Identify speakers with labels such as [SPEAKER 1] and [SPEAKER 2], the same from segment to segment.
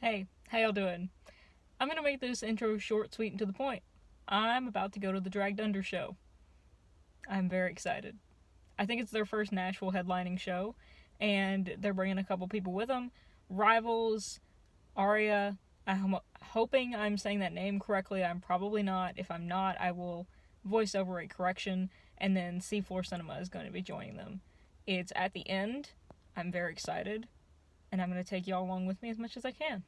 [SPEAKER 1] Hey, how y'all doing? I'm gonna make this intro short, sweet, and to the point. I'm about to go to the Dragged Under show. I'm very excited. I think it's their first Nashville headlining show, and they're bringing a couple people with them. Rivals, Aria. I'm hoping I'm saying that name correctly. I'm probably not. If I'm not, I will voice over a correction, and then C4 Cinema is going to be joining them. It's at the end. I'm very excited, and I'm going to take y'all along with me as much as I can.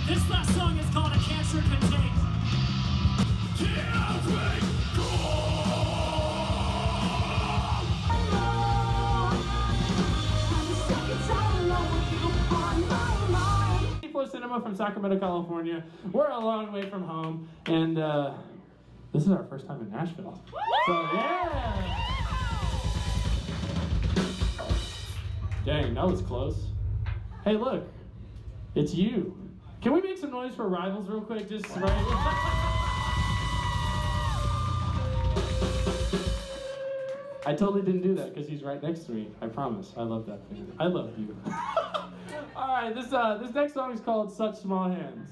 [SPEAKER 2] This last song is called A Cancer Contained.
[SPEAKER 3] Cinema from Sacramento, California. We're a long way from home, and this is our first time in Nashville. So yeah! Dang, that was close. Hey, look, it's you. Can we make some noise for Rivals real quick? Just right. I totally didn't do that because he's right next to me. I promise. I love that fan. I love you. All right, this next song is called Such Small Hands.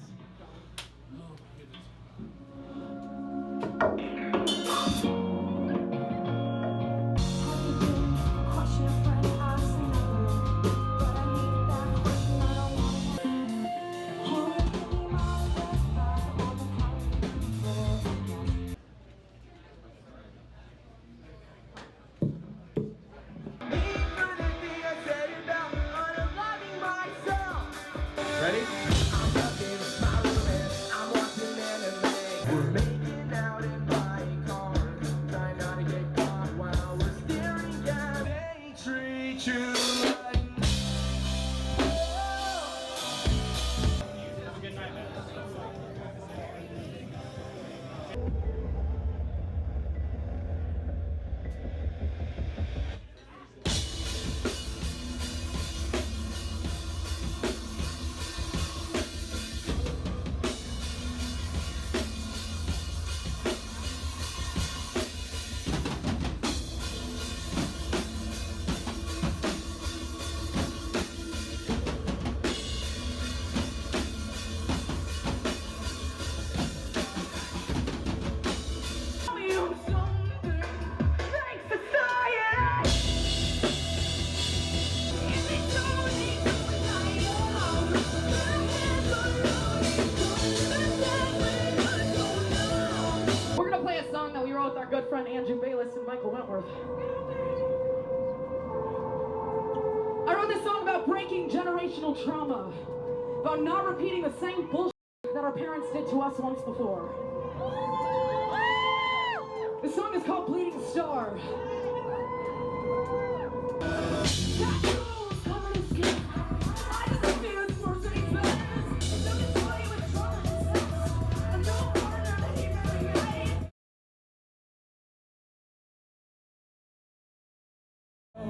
[SPEAKER 3] Ready?
[SPEAKER 4] With our good friend Andrew Bayless and Michael Wentworth. I wrote this song about breaking generational trauma, about not repeating the same bullshit that our parents did to us once before. This song is called Bleeding Star.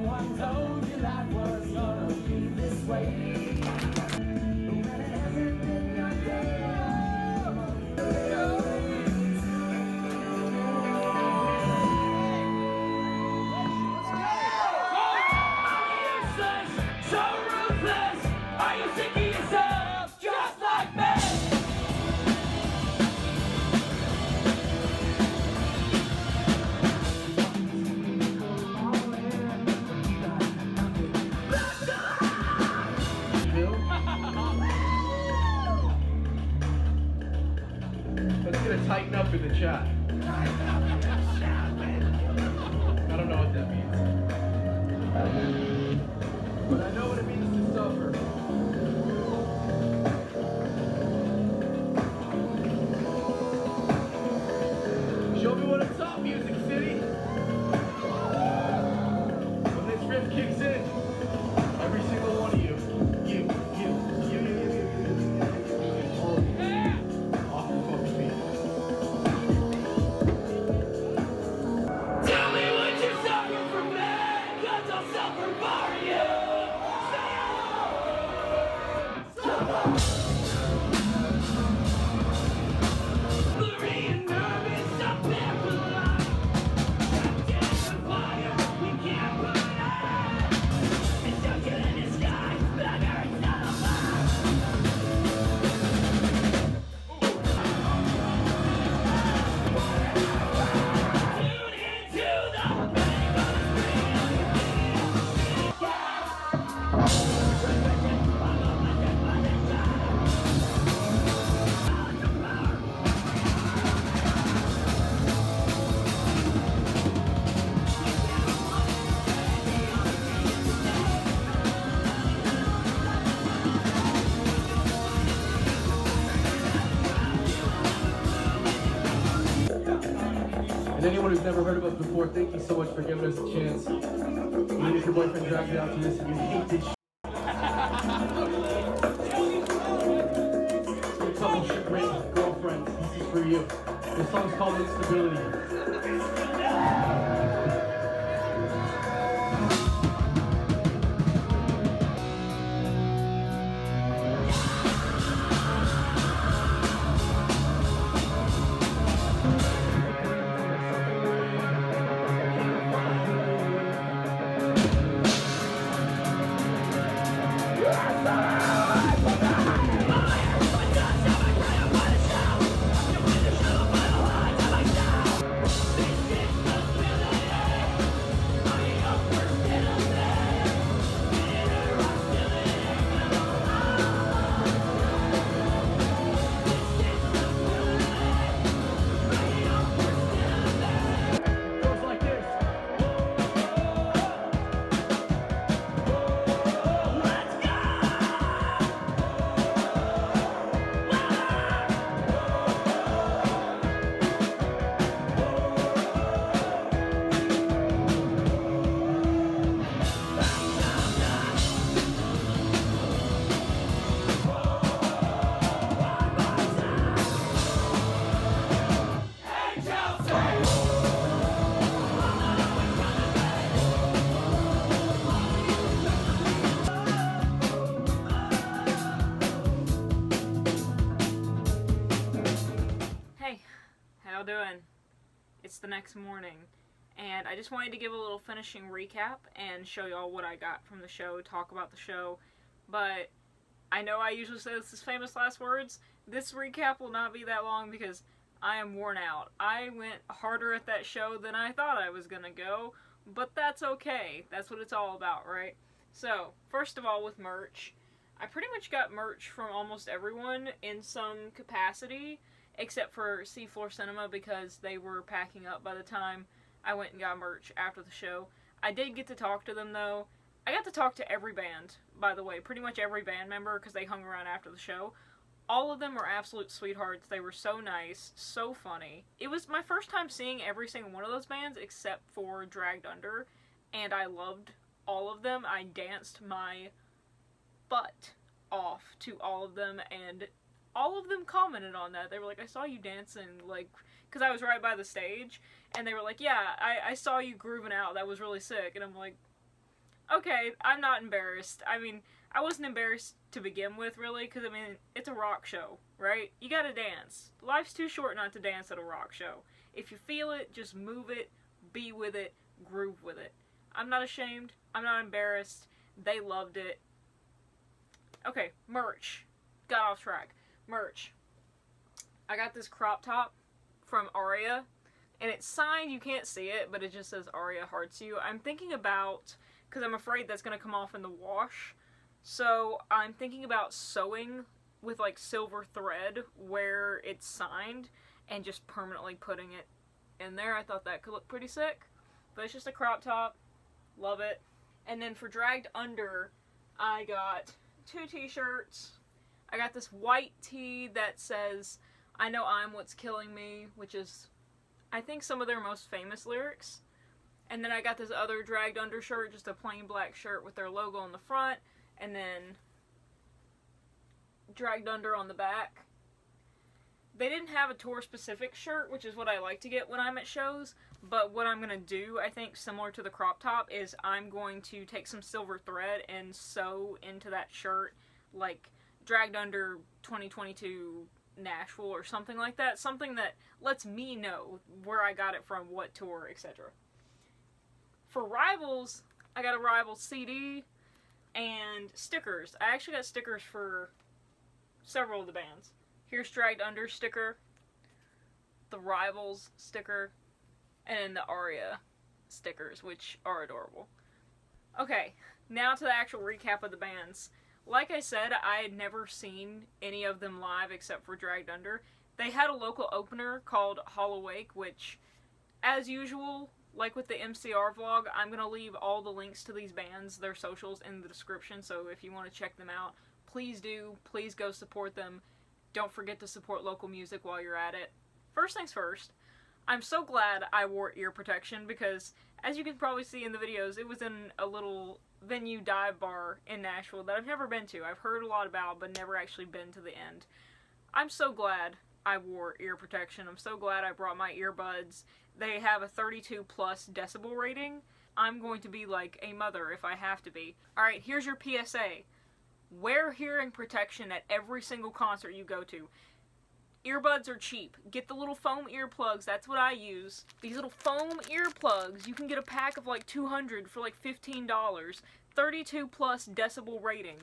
[SPEAKER 2] I told you life was gonna be this way. No matter everything I did. Let's go! I'm useless, so ruthless. Are you sick of yourself, just like me?
[SPEAKER 3] Let's get a tighten up in the chat. I don't know what that means.
[SPEAKER 5] anyone who's never heard of us before, thank you so much for giving us a chance. Even if your boyfriend drags you out to this and you hate this shit. So a couple shit-breaking girlfriends, this is for you. This song's called Instability.
[SPEAKER 1] Doing? It's the next morning, and I just wanted to give a little finishing recap and show y'all what I got from the show, talk about the show, but I know I usually say this is famous last words. This recap will not be that long because I am worn out. I went harder at that show than I thought I was gonna go, but that's okay. That's what it's all about, right? So, first of all, with merch, I pretty much got merch from almost everyone in some capacity, except for Seafloor Cinema because they were packing up by the time I went and got merch after the show. I did get to talk to them though. I got to talk to every band, by the way, pretty much every band member because they hung around after the show. All of them were absolute sweethearts. They were so nice, so funny. It was my first time seeing every single one of those bands except for Dragged Under, and I loved all of them. I danced my butt off to all of them, and all of them commented on that. They were like, I saw you dancing, like, because I was right by the stage, and they were like, yeah, I saw you grooving out, that was really sick, and I'm like, okay, I'm not embarrassed. I mean, I wasn't embarrassed to begin with, really, because, I mean, it's a rock show, right? You gotta dance. Life's too short not to dance at a rock show. If you feel it, just move it, be with it, groove with it. I'm not ashamed, I'm not embarrassed, they loved it. Okay, merch. Got off track. Merch. I got this crop top from Aria, and it's signed, you can't see it, but it just says Aria Hearts You. I'm thinking about, because I'm afraid that's going to come off in the wash, so I'm thinking about sewing with like silver thread where it's signed, and just permanently putting it in there. I thought that could look pretty sick, but it's just a crop top. Love it. And then for Dragged Under, I got 2 t-shirts. I got this white tee that says, I know I'm what's killing me, which is, I think, some of their most famous lyrics. And then I got this other Dragged Under shirt, just a plain black shirt with their logo on the front, and then Dragged Under on the back. They didn't have a tour-specific shirt, which is what I like to get when I'm at shows, but what I'm going to do, I think, similar to the crop top, is I'm going to take some silver thread and sew into that shirt, like, Dragged Under 2022 Nashville or something like that. Something that lets me know where I got it from, what tour, etc. For Rivals, I got a Rivals CD and stickers. I actually got stickers for several of the bands. Here's Dragged Under sticker, the Rivals sticker, and then the Aria stickers, which are adorable. Okay, now to the actual recap of the bands. Like I said, I had never seen any of them live except for Dragged Under. They had a local opener called Hall Awake, which, as usual, like with the MCR vlog, I'm going to leave all the links to these bands, their socials, in the description, so if you want to check them out, please do. Please go support them. Don't forget to support local music while you're at it. First things first, I'm so glad I wore ear protection because, as you can probably see in the videos, it was in a little venue dive bar in Nashville that I've never been to. I've heard a lot about, but never actually been to the end. I'm so glad I wore ear protection. I'm so glad I brought my earbuds. They have a 32 plus decibel rating. I'm going to be like a mother if I have to be. Alright, here's your PSA. Wear hearing protection at every single concert you go to. Earbuds are cheap. Get the little foam earplugs. That's what I use. These little foam earplugs, you can get a pack of like 200 for like $15. 32 plus decibel rating.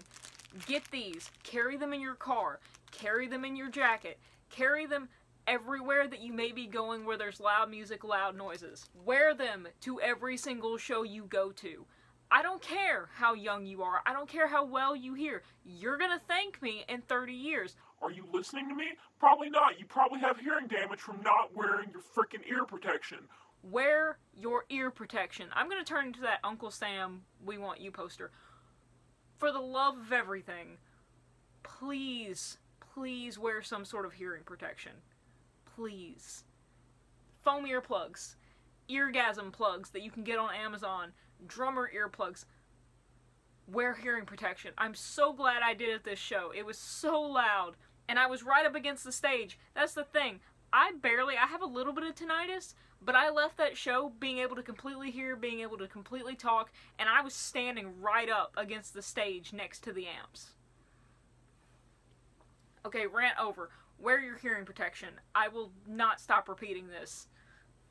[SPEAKER 1] Get these. Carry them in your car. Carry them in your jacket. Carry them everywhere that you may be going where there's loud music, loud noises. Wear them to every single show you go to. I don't care how young you are. I don't care how well you hear. You're gonna thank me in 30 years.
[SPEAKER 6] Are you listening to me? Probably not. You probably have hearing damage from not wearing your freaking ear protection.
[SPEAKER 1] Wear your ear protection. I'm gonna turn into that Uncle Sam "We Want You" poster. For the love of everything, please, please wear some sort of hearing protection. Please. Foam earplugs. Eargasm plugs that you can get on Amazon. Drummer earplugs. Wear hearing protection. I'm so glad I did at this show. It was so loud. And I was right up against the stage. That's the thing. I have a little bit of tinnitus, but I left that show being able to completely hear, being able to completely talk, and I was standing right up against the stage next to the amps. Okay, rant over. Wear your hearing protection. I will not stop repeating this.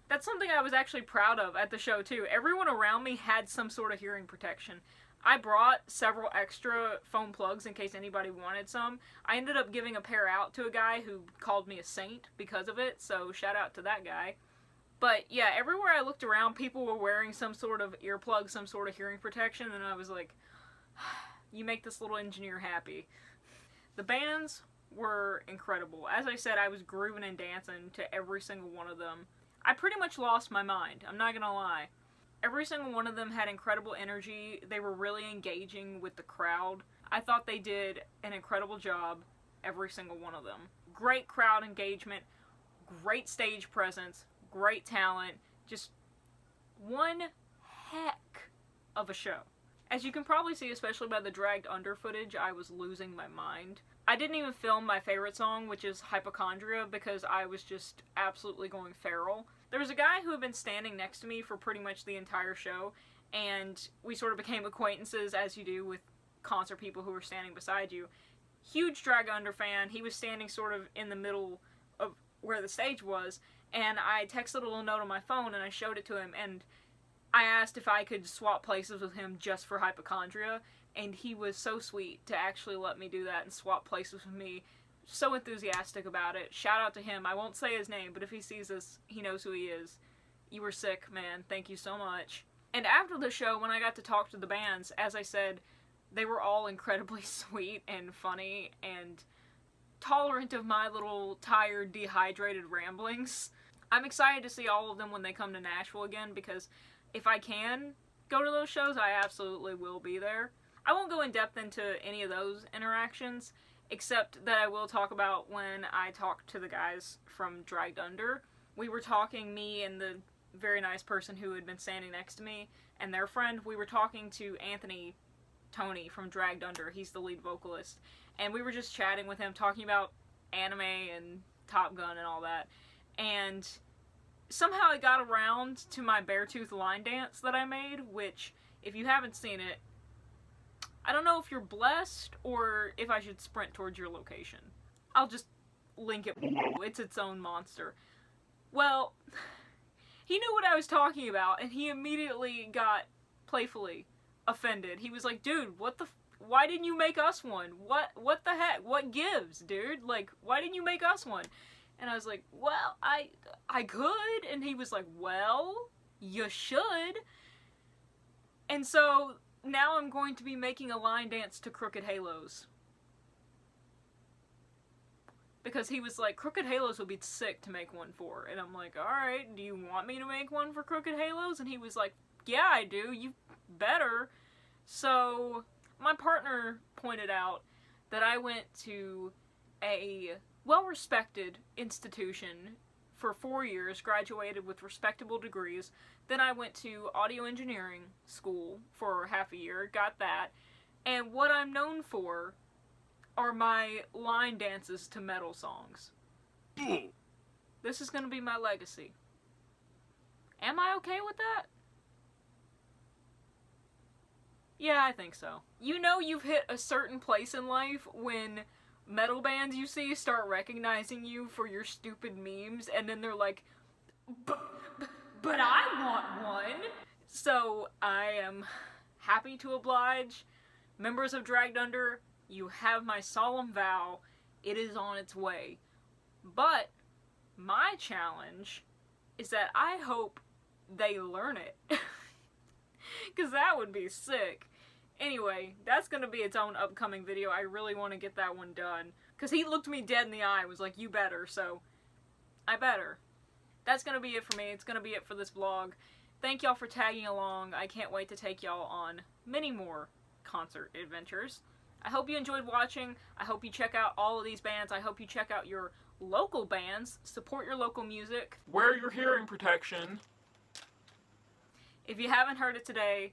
[SPEAKER 1] That's something I was actually proud of at the show, too. Everyone around me had some sort of hearing protection. I brought several extra foam plugs in case anybody wanted some. I ended up giving a pair out to a guy who called me a saint because of it, so shout out to that guy. But yeah, everywhere I looked around, people were wearing some sort of earplug, some sort of hearing protection, and I was like, you make this little engineer happy. The bands were incredible. As I said, I was grooving and dancing to every single one of them. I pretty much lost my mind, I'm not gonna lie. Every single one of them had incredible energy. They were really engaging with the crowd. I thought they did an incredible job, every single one of them. Great crowd engagement, great stage presence, great talent, just one heck of a show. As you can probably see, especially by the dragged under footage, I was losing my mind. I didn't even film my favorite song, which is Hypochondria, because I was just absolutely going feral. There was a guy who had been standing next to me for pretty much the entire show, and we sort of became acquaintances, as you do with concert people who are standing beside you. Huge drag under fan. He was standing sort of in the middle of where the stage was, and I texted a little note on my phone, and I showed it to him, and I asked if I could swap places with him just for Hypochondria, and he was so sweet to actually let me do that and swap places with me. So enthusiastic about it. Shout out to him. I won't say his name, but if he sees this, he knows who he is. You were sick, man. Thank you so much. And after the show, when I got to talk to the bands, as I said, they were all incredibly sweet and funny and tolerant of my little tired, dehydrated ramblings. I'm excited to see all of them when they come to Nashville again, because if I can go to those shows, I absolutely will be there. I won't go in depth into any of those interactions, except that I will talk about when I talked to the guys from Dragged Under. We were talking, me and the very nice person who had been standing next to me, and their friend, we were talking to Anthony Tony from Dragged Under. He's the lead vocalist. And we were just chatting with him, talking about anime and Top Gun and all that. And somehow it got around to my Beartooth line dance that I made, which, if you haven't seen it, I don't know if you're blessed or if I should sprint towards your location. I'll just link it below. It's its own monster. Well, he knew what I was talking about, and he immediately got playfully offended. He was like, dude, why didn't you make us one? What the heck? What gives, dude? Like, why didn't you make us one? And I was like, well, I could. And he was like, well, you should. And so now I'm going to be making a line dance to Crooked Halos. Because he was like, Crooked Halos would be sick to make one for. And I'm like, alright, do you want me to make one for Crooked Halos? And he was like, yeah, I do. You better. So my partner pointed out that I went to a well-respected institution for 4 years, graduated with respectable degrees. Then I went to audio engineering school for half a year, got that. And what I'm known for are my line dances to metal songs. This is going to be my legacy. Am I okay with that? Yeah, I think so. You know you've hit a certain place in life when metal bands you see start recognizing you for your stupid memes, and then they're like, but I want one! So, I am happy to oblige. Members of Dragged Under, you have my solemn vow. It is on its way. But, my challenge is that I hope they learn it. Because that would be sick. Anyway, that's going to be its own upcoming video. I really want to get that one done. Because he looked me dead in the eye and was like, you better, so I better. That's going to be it for me. It's going to be it for this vlog. Thank y'all for tagging along. I can't wait to take y'all on many more concert adventures. I hope you enjoyed watching. I hope you check out all of these bands. I hope you check out your local bands. Support your local music.
[SPEAKER 6] Wear your hearing protection.
[SPEAKER 1] If you haven't heard it today,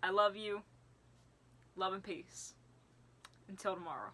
[SPEAKER 1] I love you. Love and peace. Until tomorrow.